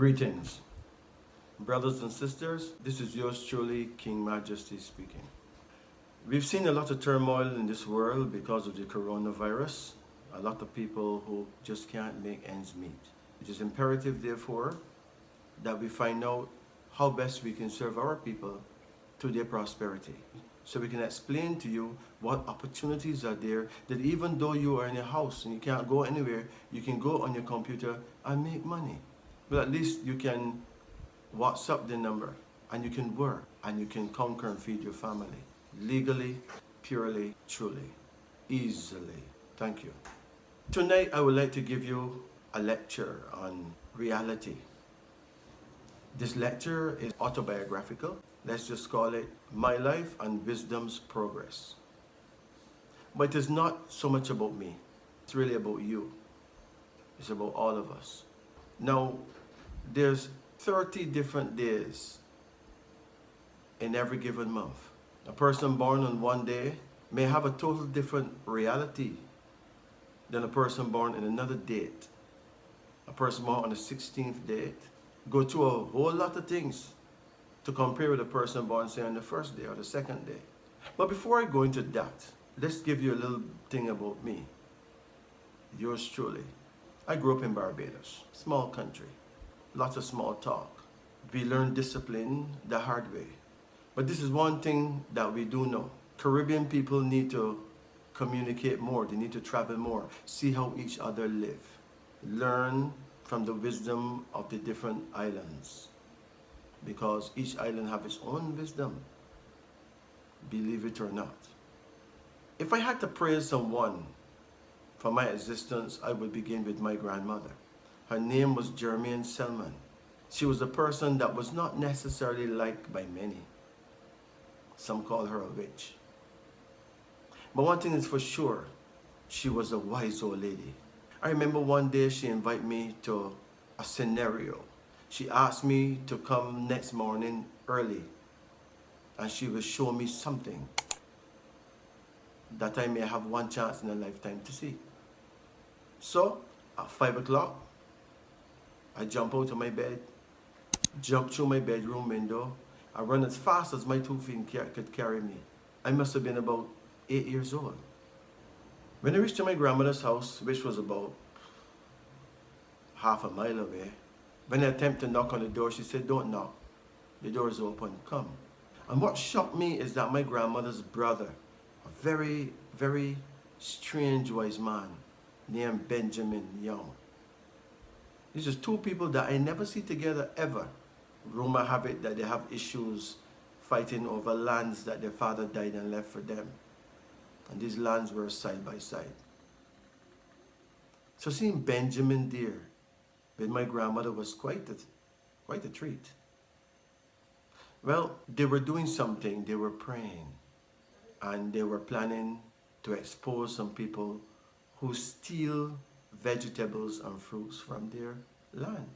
Greetings, brothers and sisters. This is yours truly, King Majesty speaking. We've seen a lot of turmoil in this world because of the coronavirus. A lot of people who just can't make ends meet. It is imperative, therefore, that we find out how best we can serve our people to their prosperity. So we can explain to you what opportunities are there, that even though you are in a house and you can't go anywhere, you can go on your computer and make money. But at least you can WhatsApp the number and you can work and you can conquer and feed your family. Legally, purely, truly, easily. Thank you. Tonight I would like to give you a lecture on reality. This lecture is autobiographical. Let's just call it My Life and Wisdom's Progress. But it is not so much about me. It's really about you. It's about all of us. Now, there's 30 different days in every given month. A person born on one day may have a total different reality than a person born in another date. A person born on the 16th date go through a whole lot of things to compare with a person born, say, on the first day or the second day. But before I go into that, let's give you a little thing about me. Yours truly. I grew up in Barbados, small country, lots of small talk. We learn discipline the hard way. But this is one thing that we do know. Caribbean people need to communicate more. They need to travel more. See how each other live. Learn from the wisdom of the different islands. Because each island have its own wisdom. Believe it or not. If I had to praise someone for my existence, I would begin with my grandmother. Her name was Jermaine Selman. She was a person that was not necessarily liked by many. Some call her a witch. But one thing is for sure, she was a wise old lady. I remember one day she invited me to a scenario. She asked me to come next morning early and she will show me something that I may have one chance in a lifetime to see. So at 5 o'clock, I jump out of my bed, jump through my bedroom window. I run as fast as my 2 feet could carry me. I must have been about 8 years old. When I reached to my grandmother's house, which was about half a mile away, when I attempted to knock on the door, she said, "Don't knock. The door is open. Come." And what shocked me is that my grandmother's brother, a very, very strange wise man named Benjamin Young. These are two people that I never see together ever. Rumor have it that they have issues fighting over lands that their father died and left for them. And these lands were side by side. So seeing Benjamin there with my grandmother was quite a treat. Well, they were doing something, they were praying, and they were planning to expose some people who steal vegetables and fruits from their land.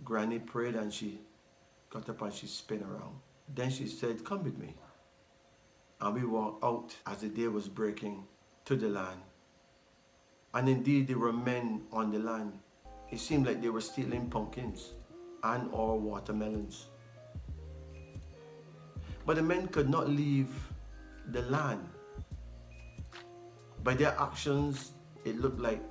Granny prayed and she got up and she spun around. Then she said, "Come with me." And we walked out as the day was breaking to the land. And indeed there were men on the land. It seemed like they were stealing pumpkins and or watermelons. But the men could not leave the land. By their actions, it looked like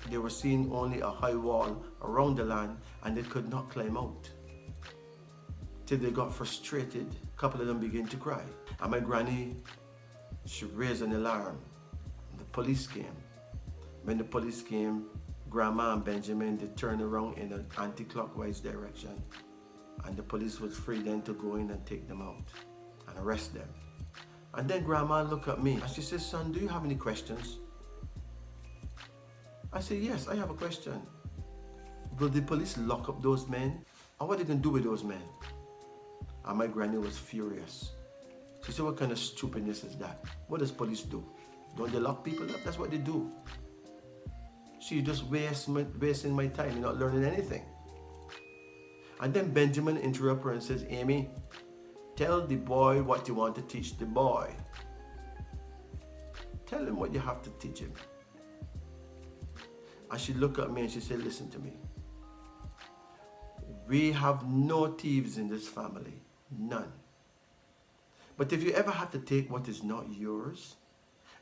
they were seeing only a high wall around the land and they could not climb out. Till they got frustrated, a couple of them began to cry. And my granny, she raised an alarm. The police came. When the police came, Grandma and Benjamin, they turned around in an anti-clockwise direction. And the police was free then to go in and take them out and arrest them. And then Grandma looked at me and she said, "Son, do you have any questions?" I said, "Yes, I have a question. Will the police lock up those men? Or what are they going to do with those men?" And my granny was furious. She said, "What kind of stupidness is that? What does police do? Don't they lock people up? That's what they do." She just wasting my time. You're not learning anything. And then Benjamin interrupted her and says, "Amy, tell the boy what you want to teach the boy. Tell him what you have to teach him." And she looked at me and she said, "Listen to me. We have no thieves in this family. None. But if you ever have to take what is not yours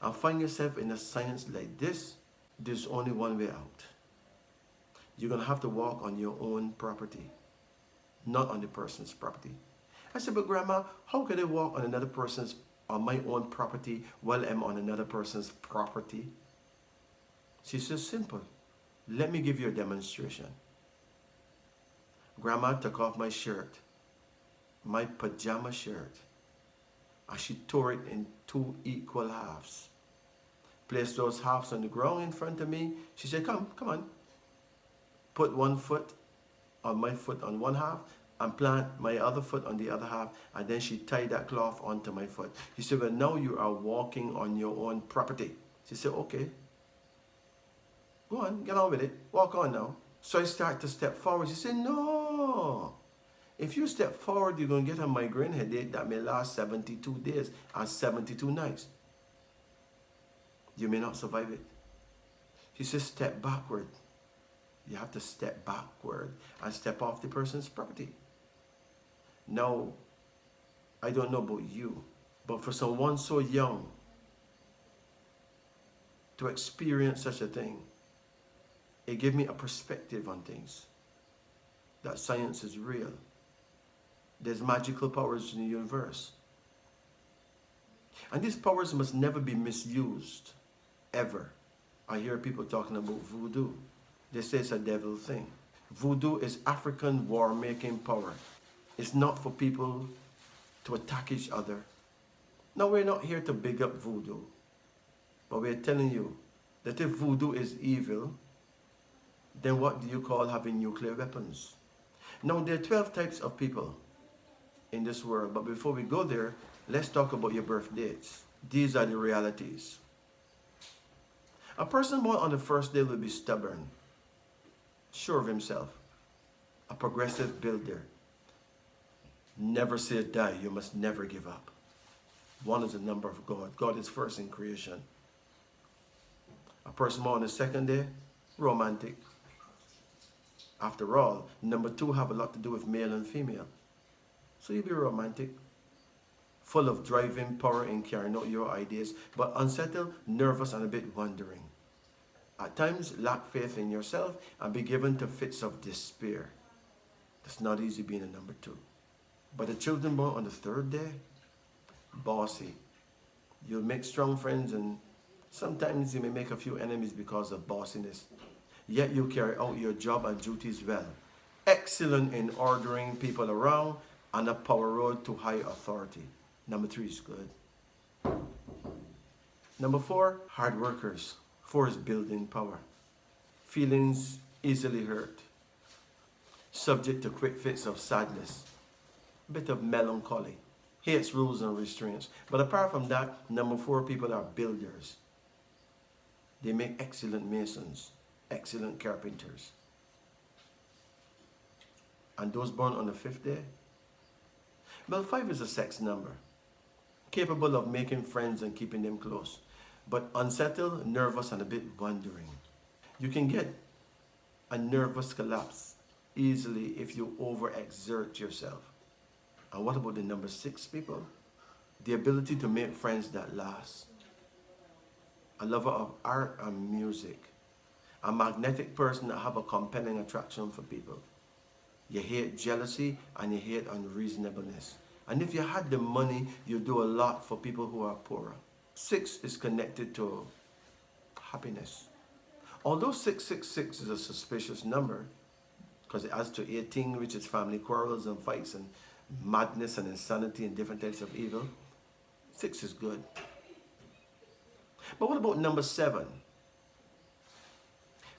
and find yourself in a science like this, there's only one way out. You're going to have to walk on your own property, not on the person's property. I said, but Grandma, how can I walk on my own property while I'm on another person's property? She says, simple. Let me give you a demonstration. Grandma took off my shirt, my pajama shirt, and she tore it in 2 equal halves. Placed those halves on the ground in front of me. She said, come on. Put one foot on my foot on one half and plant my other foot on the other half, and then she tied that cloth onto my foot. She said, well, now you are walking on your own property. She said, okay. Go on, get on with it. Walk on now. So I start to step forward. She said, no. If you step forward, you're going to get a migraine headache that may last 72 days and 72 nights. You may not survive it. She says, step backward. You have to step backward and step off the person's property. Now, I don't know about you, but for someone so young to experience such a thing, it gave me a perspective on things. That science is real. There's magical powers in the universe. And these powers must never be misused, ever. I hear people talking about voodoo. They say it's a devil thing. Voodoo is African war-making power. It's not for people to attack each other. Now, we're not here to big up voodoo, but we're telling you that if voodoo is evil, then what do you call having nuclear weapons? Now, there are 12 types of people in this world, but before we go there, let's talk about your birth dates. These are the realities. A person born on the first day will be stubborn, sure of himself, a progressive builder. Never say die, you must never give up. 1 is the number of God. God is first in creation. A person born on the second day, romantic. After all, number 2 have a lot to do with male and female. So you'll be romantic, full of driving power in carrying out your ideas, but unsettled, nervous, and a bit wandering. At times, lack faith in yourself and be given to fits of despair. It's not easy being a number 2. But the children born on the third day, bossy. You'll make strong friends, and sometimes you may make a few enemies because of bossiness. Yet you carry out your job and duties well. Excellent in ordering people around and a power road to high authority. Number 3 is good. Number 4, hard workers. 4 is building power. Feelings easily hurt. Subject to quick fits of sadness. A bit of melancholy. Hates rules and restraints. But apart from that, number 4 people are builders. They make excellent masons, excellent carpenters. And those born on the 5th day? Well, 5 is a sex number, capable of making friends and keeping them close, but unsettled, nervous, and a bit wandering. You can get a nervous collapse easily if you overexert yourself. And what about the number 6 people? The ability to make friends that last. A lover of art and music. A magnetic person that have a compelling attraction for people. You hate jealousy and you hate unreasonableness. And if you had the money, you do a lot for people who are poorer. 6 is connected to happiness. Although 666 is a suspicious number, because it adds to 18, which is family quarrels and fights and madness and insanity and different types of evil, 6 is good. But what about number 7?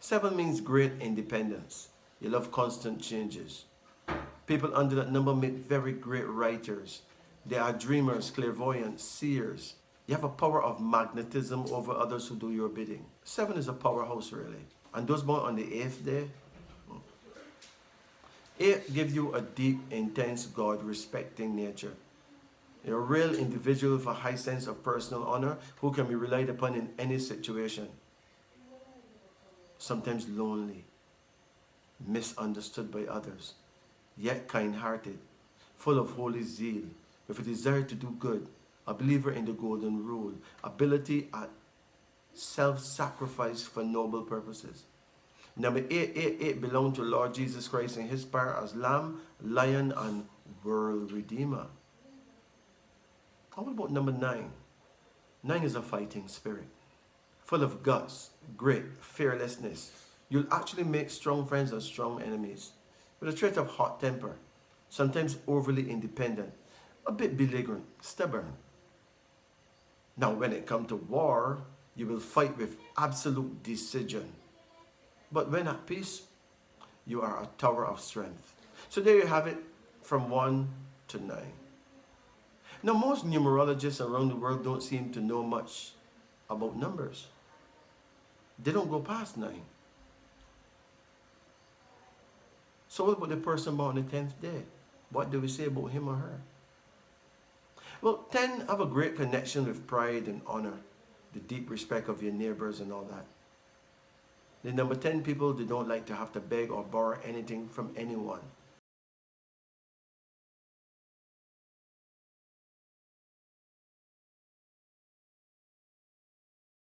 7 means great independence. You love constant changes. People under that number make very great writers. They are dreamers, clairvoyants, seers. You have a power of magnetism over others who do your bidding. 7 is a powerhouse, really. And those born on the 8th day, 8 gives you a deep, intense, God-respecting nature. You're a real individual with a high sense of personal honor who can be relied upon in any situation. Sometimes lonely, misunderstood by others. yet kind-hearted, full of holy zeal, with a desire to do good, a believer in the golden rule, ability at self-sacrifice for noble purposes. Number 888 belonged to Lord Jesus Christ in his power as Lamb, Lion, and World Redeemer. How about number 9? 9 is a fighting spirit, full of guts, grit, fearlessness. You'll actually make strong friends and strong enemies, with a trait of hot temper, sometimes overly independent, a bit belligerent, stubborn. Now, when it comes to war, you will fight with absolute decision. But when at peace, you are a tower of strength. So there you have it, from 1 to 9. Now, most numerologists around the world don't seem to know much about numbers. They don't go past 9. So what about the person born on the 10th day? What do we say about him or her? Well, 10 have a great connection with pride and honor, the deep respect of your neighbors and all that. The number 10 people, they don't like to have to beg or borrow anything from anyone.